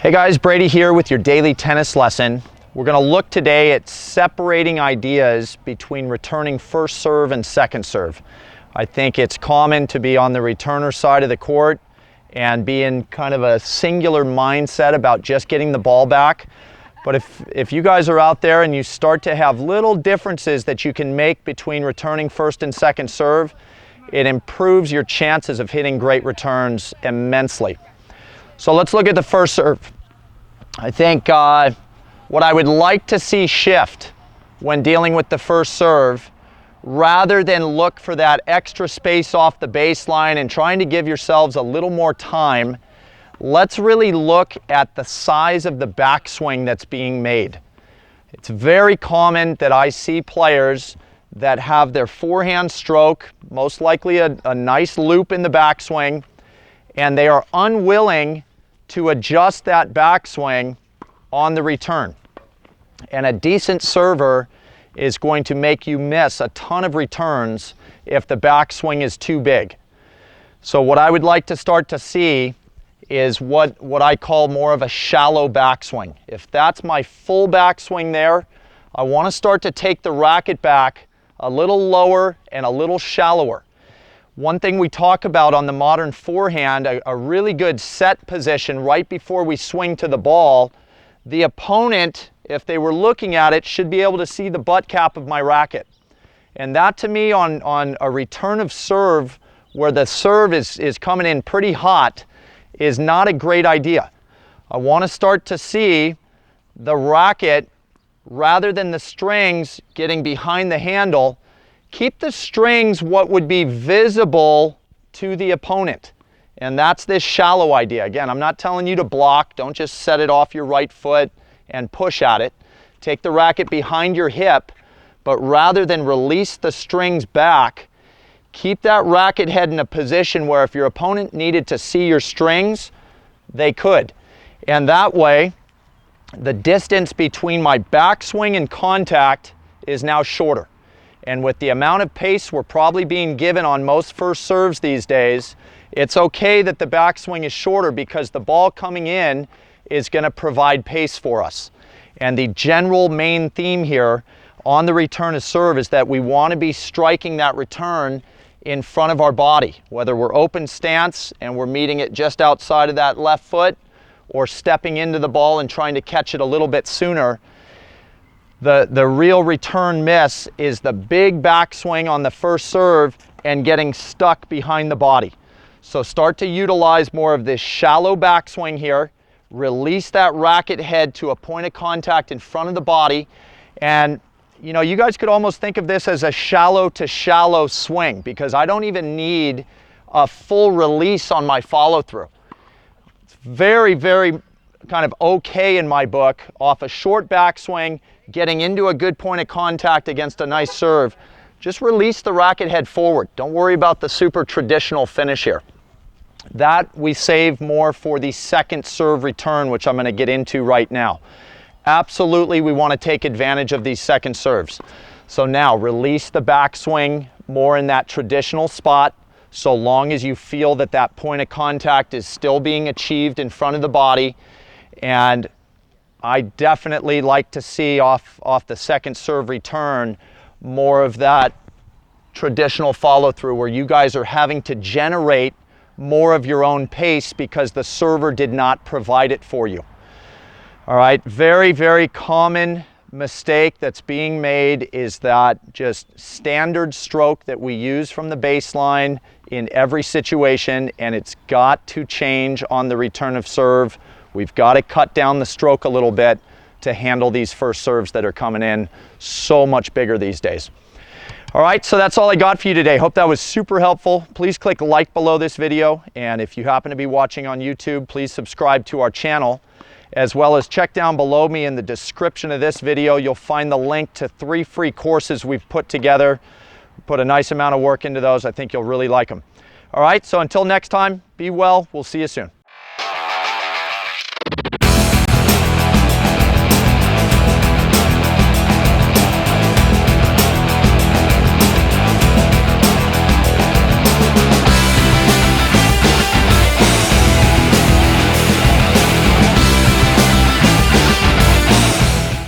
Hey guys, Brady here with your daily tennis lesson. We're going to look today at separating ideas between returning first serve and second serve. I think it's common to be on the returner side of the court and be in kind of a singular mindset about just getting the ball back. But if you guys are out there and you start to have little differences that you can make between returning first and second serve, it improves your chances of hitting great returns immensely. So let's look at the first serve. I think what I would like to see shift when dealing with the first serve, rather than look for that extra space off the baseline and trying to give yourselves a little more time, let's really look at the size of the backswing that's being made. It's very common that I see players that have their forehand stroke, most likely a nice loop in the backswing, and they are unwilling to adjust that backswing on the return. And a decent server is going to make you miss a ton of returns if the backswing is too big. So what I would like to start to see is what I call more of a shallow backswing. If that's my full backswing there, I want to start to take the racket back a little lower and a little shallower. One thing we talk about on the modern forehand, a really good set position right before we swing to the ball, the opponent, if they were looking at it, should be able to see the butt cap of my racket. And that to me on a return of serve where the serve is coming in pretty hot is not a great idea. I want to start to see the racket, rather than the strings getting behind the handle, keep the strings what would be visible to the opponent. And that's this shallow idea. Again, I'm not telling you to block. Don't just set it off your right foot and push at it. Take the racket behind your hip, but rather than release the strings back, keep that racket head in a position where if your opponent needed to see your strings, they could. And that way, the distance between my backswing and contact is now shorter. And with the amount of pace we're probably being given on most first serves these days, it's okay that the backswing is shorter because the ball coming in is going to provide pace for us. And the general main theme here on the return of serve is that we want to be striking that return in front of our body, whether we're open stance and we're meeting it just outside of that left foot or stepping into the ball and trying to catch it a little bit sooner. The real return miss is the big backswing on the first serve and getting stuck behind the body. So start to utilize more of this shallow backswing here. Release that racket head to a point of contact in front of the body. And you know, you guys could almost think of this as a shallow to shallow swing because I don't even need a full release on my follow through. It's very, very kind of okay in my book off a short backswing, getting into a good point of contact against a nice serve. Just release the racket head forward. Don't worry about the super traditional finish here. That we save more for the second serve return, which I'm going to get into right now. Absolutely, we want to take advantage of these second serves. So now release the backswing more in that traditional spot, so long as you feel that that point of contact is still being achieved in front of the body. And I definitely like to see off the second serve return more of that traditional follow through where you guys are having to generate more of your own pace because the server did not provide it for you. All right, very, very common mistake that's being made is that just standard stroke that we use from the baseline in every situation, and it's got to change on the return of serve. We've got to cut down the stroke a little bit to handle these first serves that are coming in so much bigger these days. All right, so that's all I got for you today. Hope that was super helpful. Please click like below this video, and if you happen to be watching on YouTube, please subscribe to our channel, as well as check down below me in the description of this video. You'll find the link to 3 free courses we've put together. Put a nice amount of work into those. I think you'll really like them. All right, so until next time, be well. We'll see you soon.